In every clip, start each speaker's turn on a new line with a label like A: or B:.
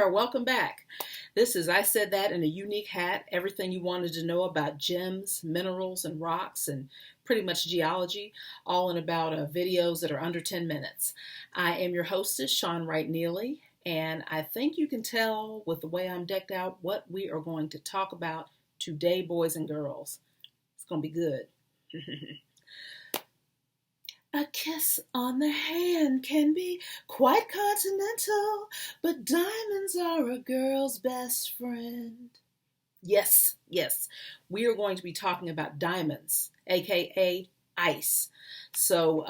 A: are. Welcome back. This is I Said That in a Unique Hat. Everything you wanted to know about gems, minerals, and rocks, and pretty much geology, all in about videos that are under 10 minutes. I am your hostess, Sean Wright Neely, and I think you can tell with the way I'm decked out what we are going to talk about today, boys and girls. It's going to be good. A kiss on the hand can be quite continental, but diamonds are a girl's best friend. Yes, we are going to be talking about diamonds, aka ice. So,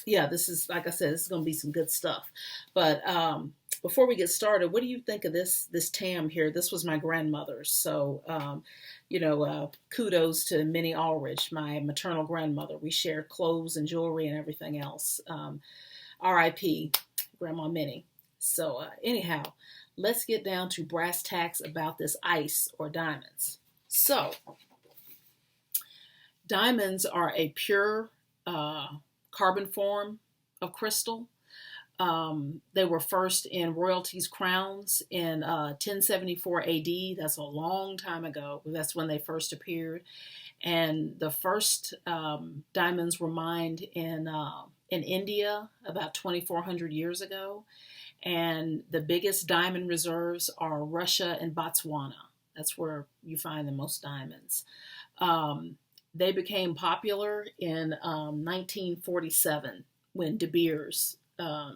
A: this is, like I said, this is going to be some good stuff. But before we get started, what do you think of this tam here? This was my grandmother's. So, kudos to Minnie Aldrich, my maternal grandmother. We shared clothes and jewelry and everything else. R.I.P. Grandma Minnie. So anyhow, let's get down to brass tacks about this ice or diamonds. So, diamonds are a pure carbon form of crystal. They were first in royalties' crowns in 1074 AD. That's a long time ago. That's when they first appeared. And the first diamonds were mined in India about 2,400 years ago. And the biggest diamond reserves are Russia and Botswana. That's where you find the most diamonds. They became popular in 1947 when De Beers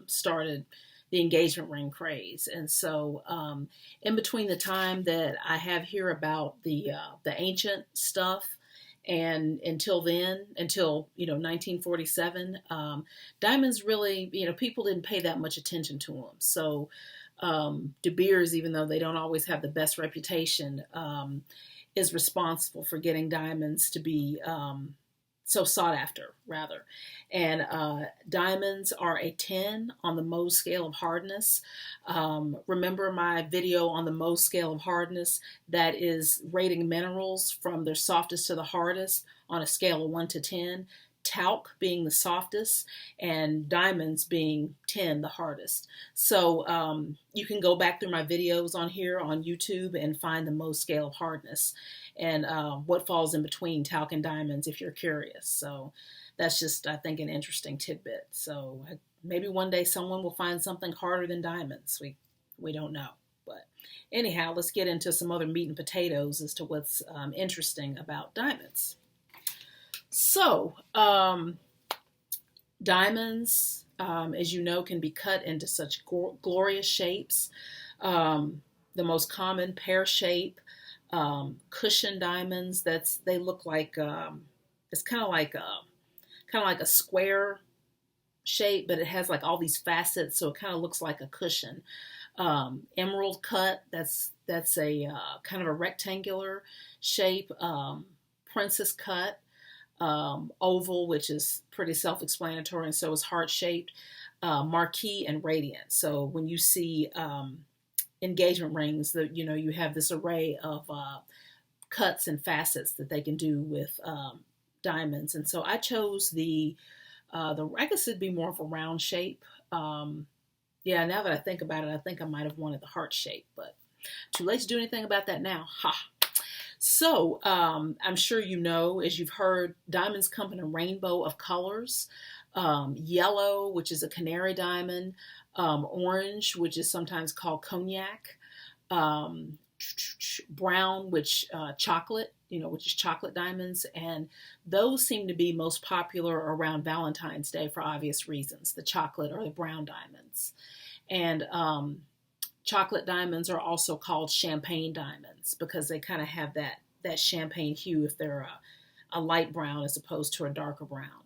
A: started the engagement ring craze. And so in between the time that I have here about the ancient stuff and until 1947, diamonds really, people didn't pay that much attention to them. So De Beers, even though they don't always have the best reputation, is responsible for getting diamonds to be so sought after, rather. And diamonds are a 10 on the Mohs scale of hardness. Remember my video on the Mohs scale of hardness? That is rating minerals from their softest to the hardest on a scale of 1 to 10. Talc being the softest and diamonds being 10, the hardest. So you can go back through my videos on here on YouTube and find the Mohs scale of hardness and what falls in between talc and diamonds if you're curious. So that's just, I think, an interesting tidbit. So maybe one day someone will find something harder than diamonds. We don't know. But anyhow, let's get into some other meat and potatoes as to what's interesting about diamonds. So, diamonds, as you know, can be cut into such glorious shapes. The most common pear shape, cushion diamonds. They look like it's kind of like a square shape, but it has like all these facets, so it kind of looks like a cushion. Emerald cut. That's a kind of a rectangular shape. Princess cut. Oval, which is pretty self-explanatory, and so is heart-shaped, marquise, and radiant. So when you see engagement rings, that you have this array of cuts and facets that they can do with diamonds. And so I chose the I guess it'd be more of a round shape. Now that I think about it, I think I might have wanted the heart shape, but too late to do anything about that now. Ha! So I'm sure you know, as you've heard, diamonds come in a rainbow of colors. Yellow, which is a canary diamond. Orange, which is sometimes called cognac. Brown, which chocolate, which is chocolate diamonds. And those seem to be most popular around Valentine's Day for obvious reasons, the chocolate or the brown diamonds. And chocolate diamonds are also called champagne diamonds because they kind of have that champagne hue if they're a light brown as opposed to a darker brown.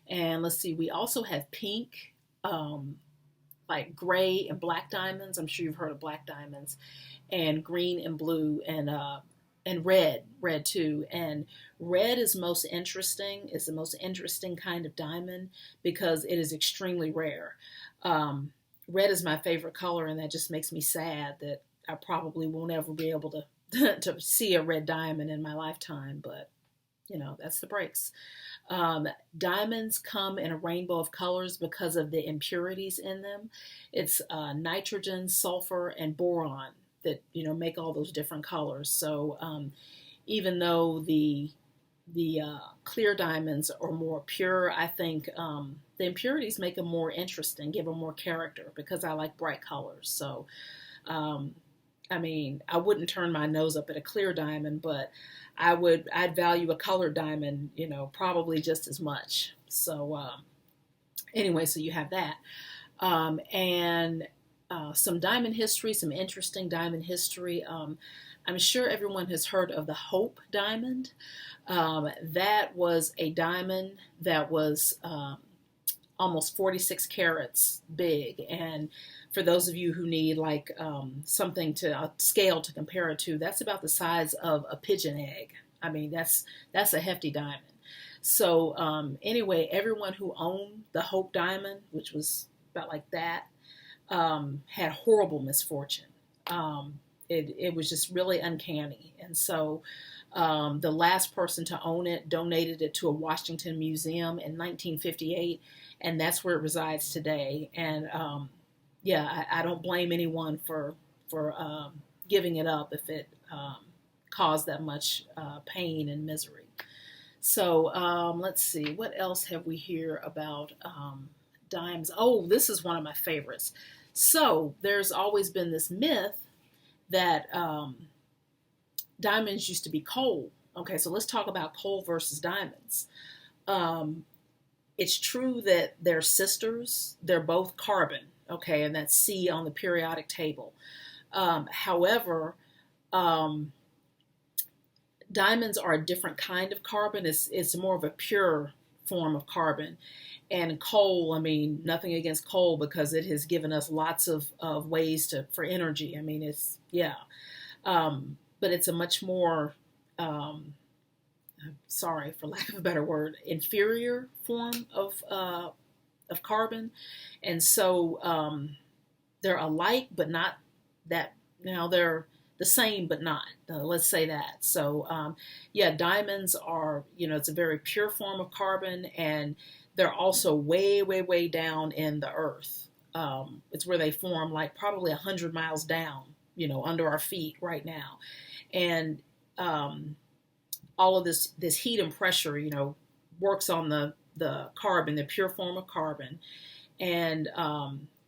A: And let's see, we also have pink, like gray and black diamonds. I'm sure you've heard of black diamonds, and green and blue, and red too. And red is most interesting. It's the most interesting kind of diamond because it is extremely rare. Red is my favorite color, and that just makes me sad that I probably won't ever be able to see a red diamond in my lifetime, but that's the breaks. Um, Diamonds come in a rainbow of colors because of the impurities in them. It's nitrogen, sulfur, and boron that make all those different colors. So even though the clear diamonds are more pure, I think the impurities make them more interesting, give them more character because I like bright colors. So um, I mean, I wouldn't turn my nose up at a clear diamond, but I'd value a colored diamond, probably just as much. So anyway, so you have that. And some diamond history, some interesting diamond history. I'm sure everyone has heard of the Hope diamond. That was a diamond that was almost 46 carats big. And for those of you who need like something to a scale to compare it to, that's about the size of a pigeon egg. I mean, that's a hefty diamond. So anyway, everyone who owned the Hope diamond, which was about like that, had horrible misfortune. It was just really uncanny. And so the last person to own it donated it to a Washington museum in 1958, and that's where it resides today. And yeah, I don't blame anyone for giving it up if it caused that much pain and misery. So let's see, what else have we here about dimes? Oh, this is one of my favorites. So there's always been this myth that diamonds used to be coal. Okay, so let's talk about coal versus diamonds. It's true that they're sisters. They're both carbon, okay, and that's C on the periodic table. However, diamonds are a different kind of carbon. It's more of a pure form of carbon. And coal, I mean, nothing against coal because it has given us lots of ways for energy. I mean, yeah. But it's a much more, sorry for lack of a better word, inferior form of carbon. And so they're alike, but not that, they're the same, but not. Let's say that. So yeah, diamonds are, it's a very pure form of carbon, and they're also way, way, way down in the earth. It's where they form, like probably 100 miles down, under our feet right now. And all of this heat and pressure, works on the carbon, the pure form of carbon. And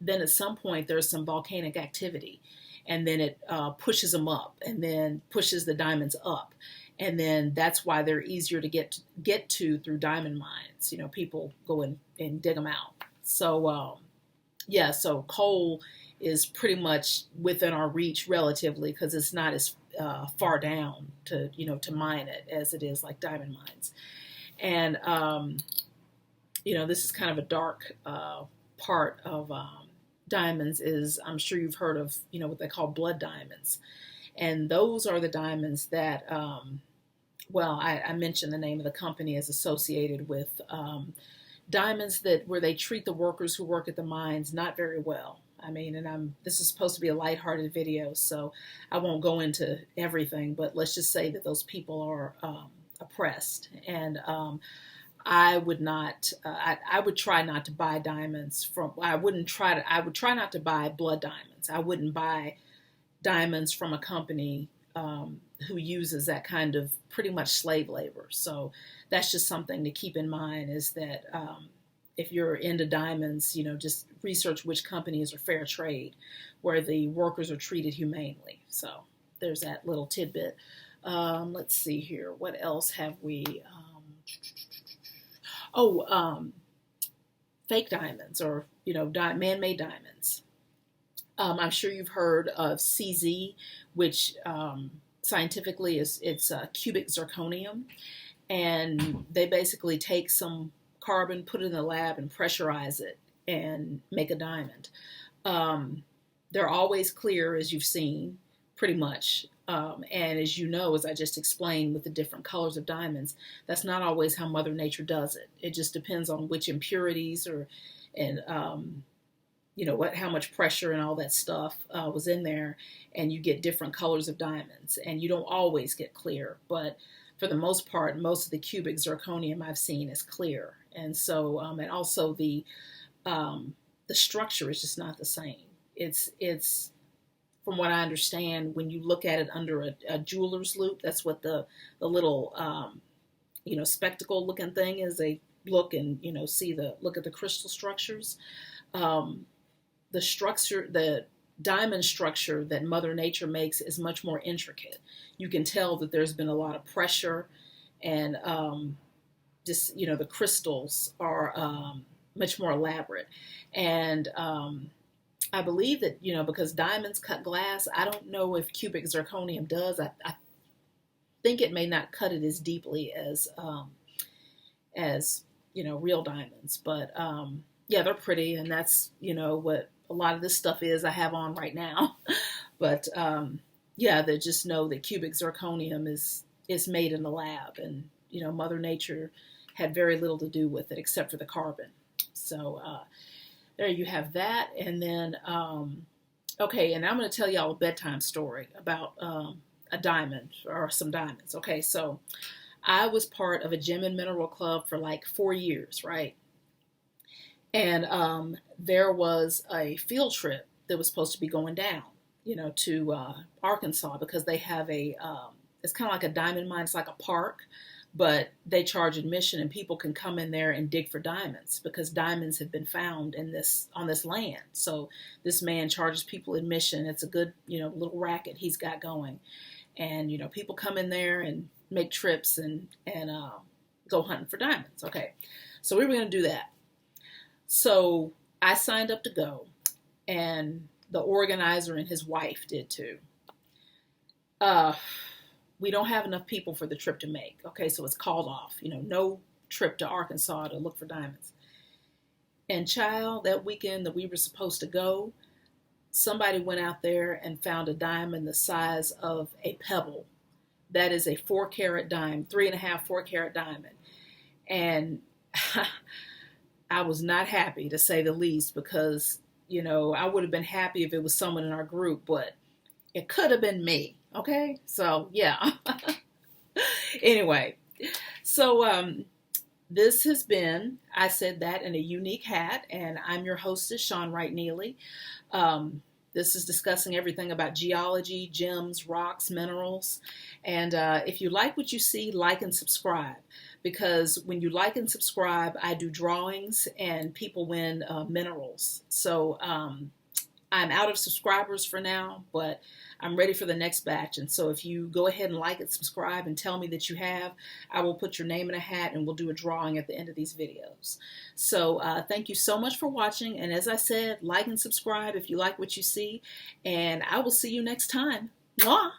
A: then at some point there's some volcanic activity, and then it pushes them up, and then pushes the diamonds up. And then that's why they're easier to get to through diamond mines. People go and dig them out. So yeah, so coal is pretty much within our reach relatively, because it's not as far down to mine it as it is like diamond mines. And this is kind of a dark part of diamonds. Is, I'm sure you've heard of what they call blood diamonds, and those are the diamonds that well, I mentioned the name of the company is associated with diamonds where they treat the workers who work at the mines not very well. I mean, and this is supposed to be a lighthearted video, so I won't go into everything, but let's just say that those people are oppressed. And I would not, I would try not to buy diamonds I would try not to buy blood diamonds. I wouldn't buy diamonds from a company who uses that kind of pretty much slave labor. So that's just something to keep in mind, is that if you're into diamonds, just research which companies are fair trade, where the workers are treated humanely. So there's that little tidbit. Let's see here. What else have we? Fake diamonds, or man-made diamonds. I'm sure you've heard of CZ, which scientifically it's cubic zirconium, and they basically take some carbon, put it in the lab, and pressurize it and make a diamond. They're always clear, as you've seen, pretty much. And as you know, as I just explained with the different colors of diamonds, that's not always how Mother Nature does it. It just depends on which impurities how much pressure and all that stuff was in there, and you get different colors of diamonds, and you don't always get clear. But for the most part, most of the cubic zirconium I've seen is clear. And so, and also the structure is just not the same. It's from what I understand, when you look at it under a jeweler's loop, that's what the little spectacle looking thing is. They look and look at the crystal structures. The diamond structure that Mother Nature makes is much more intricate. You can tell that there's been a lot of pressure, and the crystals are much more elaborate. And I believe that, because diamonds cut glass, I don't know if cubic zirconium does. I think it may not cut it as deeply as real diamonds. But yeah, they're pretty, and that's, what a lot of this stuff is I have on right now. But yeah, they just know that cubic zirconium is made in the lab, and Mother Nature had very little to do with it except for the carbon. So there you have that. And then okay, and I'm going to tell y'all a bedtime story about a diamond, or some diamonds. Okay, so I was part of a gem and mineral club for like 4 years, right? And there was a field trip that was supposed to be going down, to Arkansas, because they have it's kind of like a diamond mine. It's like a park, but they charge admission, and people can come in there and dig for diamonds, because diamonds have been found on this land. So this man charges people admission. It's a good, little racket he's got going. And, people come in there and make trips and go hunting for diamonds. Okay. So we were going to do that. So I signed up to go, and the organizer and his wife did too. We don't have enough people for the trip to make. Okay, so it's called off. No trip to Arkansas to look for diamonds. And child, that weekend that we were supposed to go, somebody went out there and found a diamond the size of a pebble. That is a 4-carat diamond, 3.5, 4-carat diamond. And I was not happy, to say the least, because, I would have been happy if it was someone in our group, but it could have been me. Okay, so yeah. Anyway, so this has been I Said That in a Unique Hat, and I'm your hostess, Shawn Wright Neely. This is discussing everything about geology, gems, rocks, minerals. And if you like what you see, like and subscribe. Because when you like and subscribe, I do drawings and people win minerals. So I'm out of subscribers for now, but I'm ready for the next batch. And so if you go ahead and like and subscribe and tell me that you have, I will put your name in a hat and we'll do a drawing at the end of these videos. So thank you so much for watching. And as I said, like and subscribe if you like what you see. And I will see you next time. Mwah!